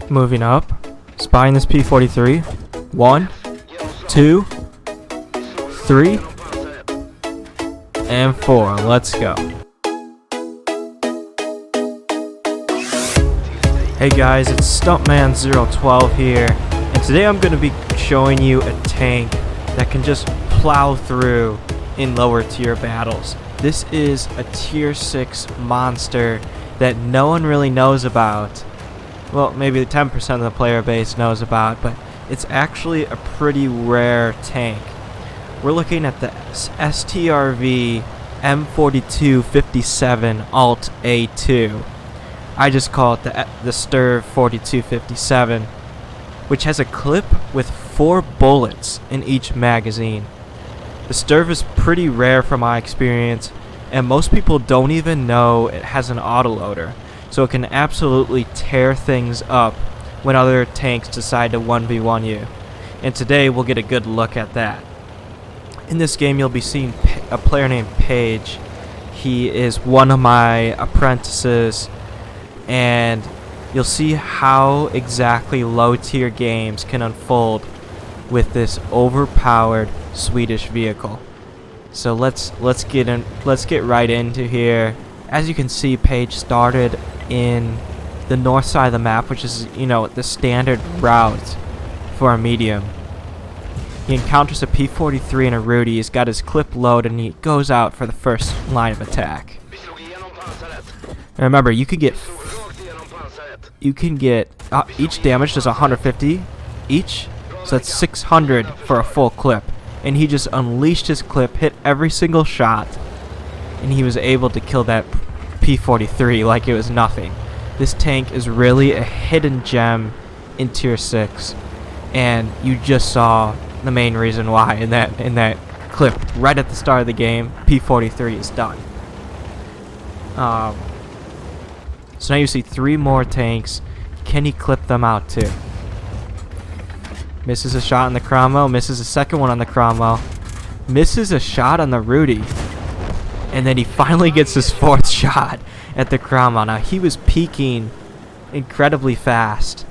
Moving up, spying this P-43. 1, 2, 3, and 4. Let's go. Hey guys, it's Stuntman012 here, and today I'm going to be showing you a tank that can just plow through in lower tier battles. This is a tier 6 monster that no one really knows about. Well, maybe 10% of the player base knows about, but it's actually a pretty rare tank. We're looking at the STRV M4257 Alt A.2. I just call it the STRV 4257, which has a clip with 4 bullets in each magazine. The STRV is pretty rare from my experience, and most people don't even know it has an autoloader, so it can absolutely tear things up when other tanks decide to 1v1 you. And today we'll get a good look at that. In this game you'll be seeing a player named Paige. He is one of my apprentices, and you'll see how exactly low tier games can unfold with this overpowered Swedish vehicle. So let's get right into here. As you can see, Paige started in the north side of the map, which is, you know, the standard route for a medium. He encounters a P-43 and a Rudy. He's got his clip loaded and he goes out for the first line of attack. And remember, you can get each damage does 150 each, so that's 600 for a full clip. And he just unleashed his clip, hit every single shot, and he was able to kill that P-43 like it was nothing. This tank is really a hidden gem in tier 6, and you just saw the main reason why in that clip right at the start of the game. P-43 is done. So now you see 3 more tanks. Can he clip them out too? Misses a shot on the Cromwell, misses a second one on the Cromwell, misses a shot on the Rudy, and then he finally gets his 4th shot at the Cromwell. Now he was peeking incredibly fast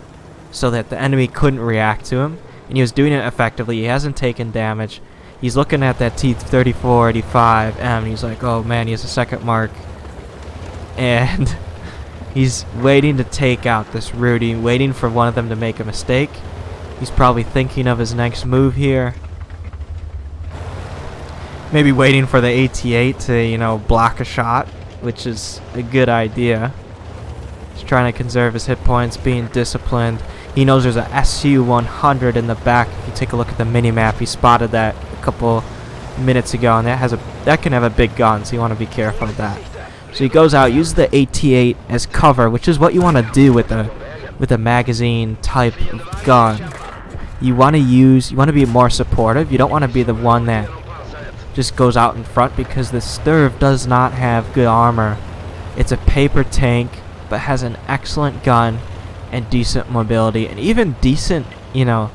so that the enemy couldn't react to him, and he was doing it effectively. He hasn't taken damage. He's looking at that T-3485M, and he's like, oh man, he has a second mark. And he's waiting to take out this Rudy, waiting for one of them to make a mistake. He's probably thinking of his next move here. Maybe waiting for the AT-8 to, you know, block a shot, which is a good idea. He's trying to conserve his hit points, being disciplined. He knows there's a SU-100 in the back. If you take a look at the mini-map, he spotted that a couple minutes ago, and that can have a big gun, so you want to be careful of that. So he goes out, uses the AT-8 as cover, which is what you want to do with a magazine type of gun. You want to be more supportive. You don't want to be the one that just goes out in front, because the STRV does not have good armor. It's a paper tank, but has an excellent gun and decent mobility, and even decent, you know,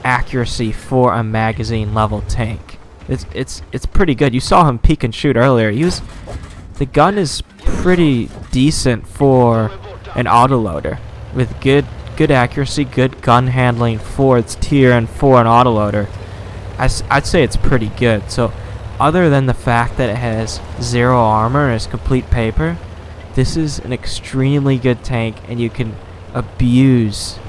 accuracy for a magazine level tank. It's pretty good. You saw him peek and shoot earlier. The gun is pretty decent for an autoloader with good accuracy, good gun handling for its tier, and for an autoloader. I'd say it's pretty good. So other than the fact that it has 0 armor and is complete paper, this is an extremely good tank, and you can abuse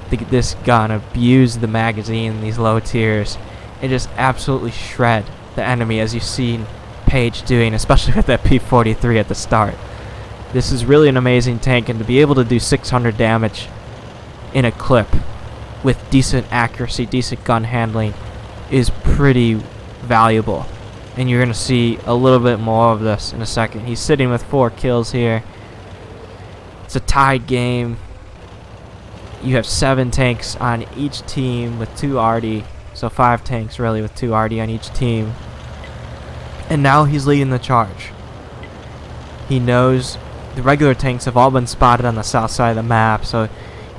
this gun, abuse the magazine in these low tiers, and just absolutely shred the enemy, as you've seen Paige doing, especially with that P-43 at the start. This is really an amazing tank, and to be able to do 600 damage in a clip with decent accuracy, decent gun handling is pretty valuable. And you're going to see a little bit more of this in a second. He's sitting with 4 kills here. It's a tied game. You have 7 tanks on each team with 2 RD. So 5 tanks really with 2 RD on each team. And now he's leading the charge. He knows the regular tanks have all been spotted on the south side of the map, so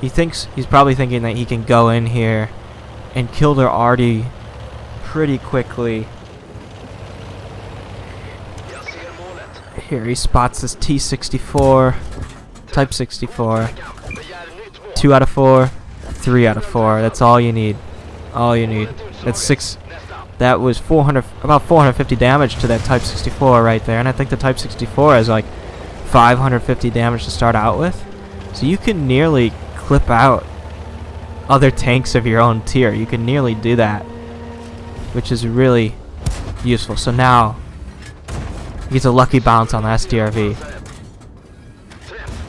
he's probably thinking that he can go in here and kill their RD pretty quickly. Here he spots this T-64, Type 64, 2 out of 4, 3 out of 4. That's all you need. All you need. That's 6. That was about 450 damage to that Type 64 right there, and I think the Type 64 has like 550 damage to start out with. So you can nearly clip out other tanks of your own tier. You can nearly do that, which is really useful. So now he gets a lucky bounce on the STRV.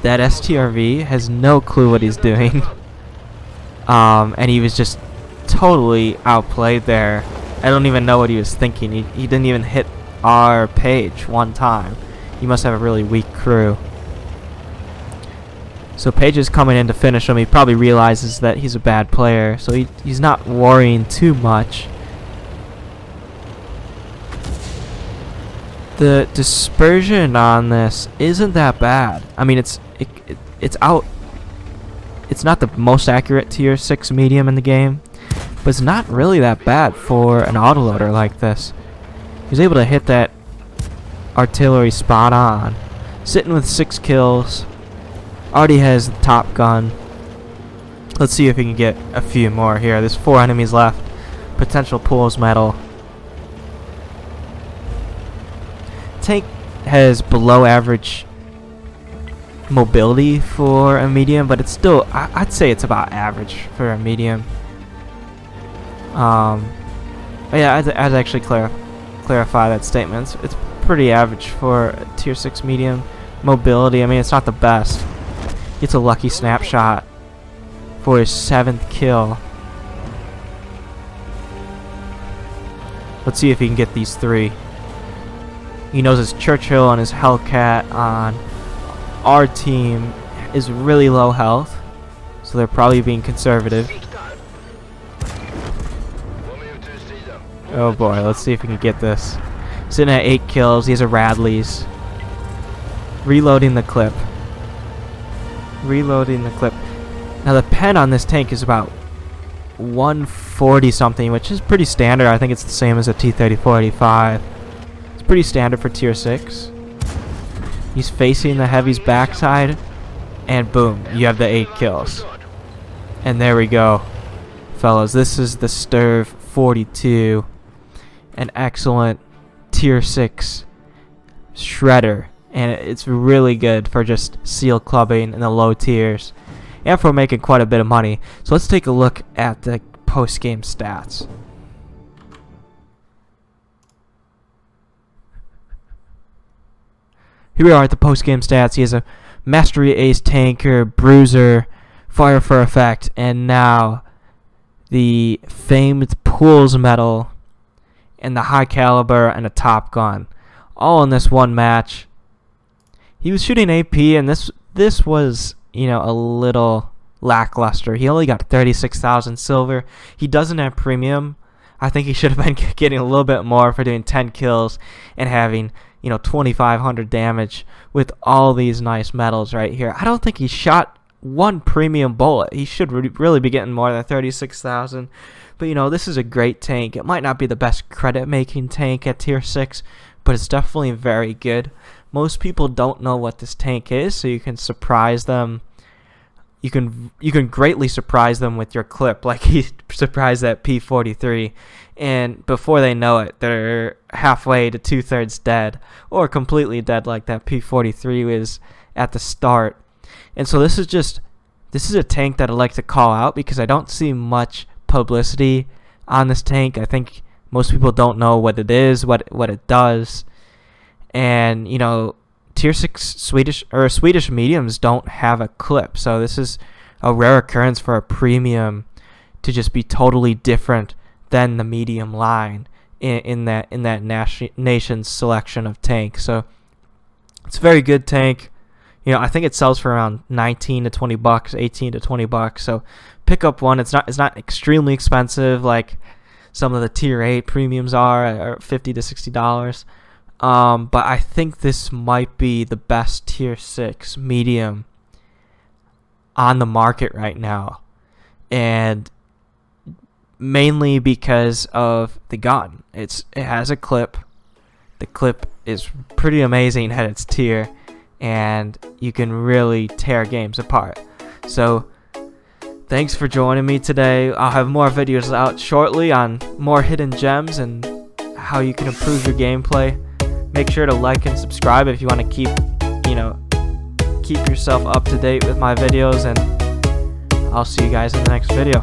That STRV has no clue what he's doing. And he was just totally outplayed there. I don't even know what he was thinking. He didn't even hit our page one time. He must have a really weak crew. So Page is coming in to finish him. He probably realizes that he's a bad player, so he's not worrying too much. The dispersion on this isn't that bad. I mean, it's out. It's not the most accurate tier 6 medium in the game, but it's not really that bad for an autoloader like this. He was able to hit that artillery spot on. Sitting with 6 kills. Already has the top gun. Let's see if he can get a few more here. There's 4 enemies left. Potential pools medal. Tank has below average mobility for a medium, but it's still, I'd say it's about average for a medium. Yeah, I'd actually clarify that statement. It's pretty average for a tier 6 medium mobility. I mean, it's not the best. Gets a lucky snapshot for his 7th kill. Let's see if he can get these 3. He knows his Churchill and his Hellcat on our team is really low health, so they're probably being conservative. Oh boy, let's see if we can get this. Sitting at 8 kills. These are Radleys. Reloading the clip. Reloading the clip. Now the pen on this tank is about 140 something, which is pretty standard. I think it's the same as a T-34-85. It's pretty standard for tier 6. He's facing the heavy's backside, and boom, you have the 8 kills. And there we go, fellas. This is the STRV 42, an excellent tier 6 shredder, and it's really good for just seal clubbing in the low tiers and for making quite a bit of money. So let's take a look at the post-game stats. Here we are at the post-game stats. He has a Mastery Ace Tanker, Bruiser, Fire for Effect, and now the famed Pools Medal and the High Caliber and a Top Gun, all in this one match. He was shooting AP, and this was, you know, a little lackluster. He only got 36,000 silver. He doesn't have premium. I think he should have been getting a little bit more for doing 10 kills and having, you know, 2,500 damage with all these nice medals right here. I don't think he shot one premium bullet. He should really be getting more than 36,000. But, you know, this is a great tank. It might not be the best credit-making tank at tier 6, but it's definitely very good. Most people don't know what this tank is, so you can surprise them. You can greatly surprise them with your clip, like he surprised that P43, and before they know it, they're halfway to 2/3 dead, or completely dead, like that P43 was at the start. And so this is a tank that I like to call out because I don't see much publicity on this tank. I think most people don't know what it is, what it does, and you know, tier 6 Swedish mediums don't have a clip, so this is a rare occurrence for a premium to just be totally different than the medium line in that nation's selection of tanks. So it's a very good tank. You know, I think it sells for around 19 to 20 bucks, 18 to 20 bucks. So pick up one. It's not extremely expensive like some of the tier 8 premiums are $50 to $60. But I think this might be the best tier 6 medium on the market right now, and mainly because of the gun. It has a clip. The clip is pretty amazing at its tier, and you can really tear games apart. So Thanks for joining me today. I'll have more videos out shortly on more hidden gems and how you can improve your gameplay. Make sure to like and subscribe if you want to keep yourself up to date with my videos, and I'll see you guys in the next video.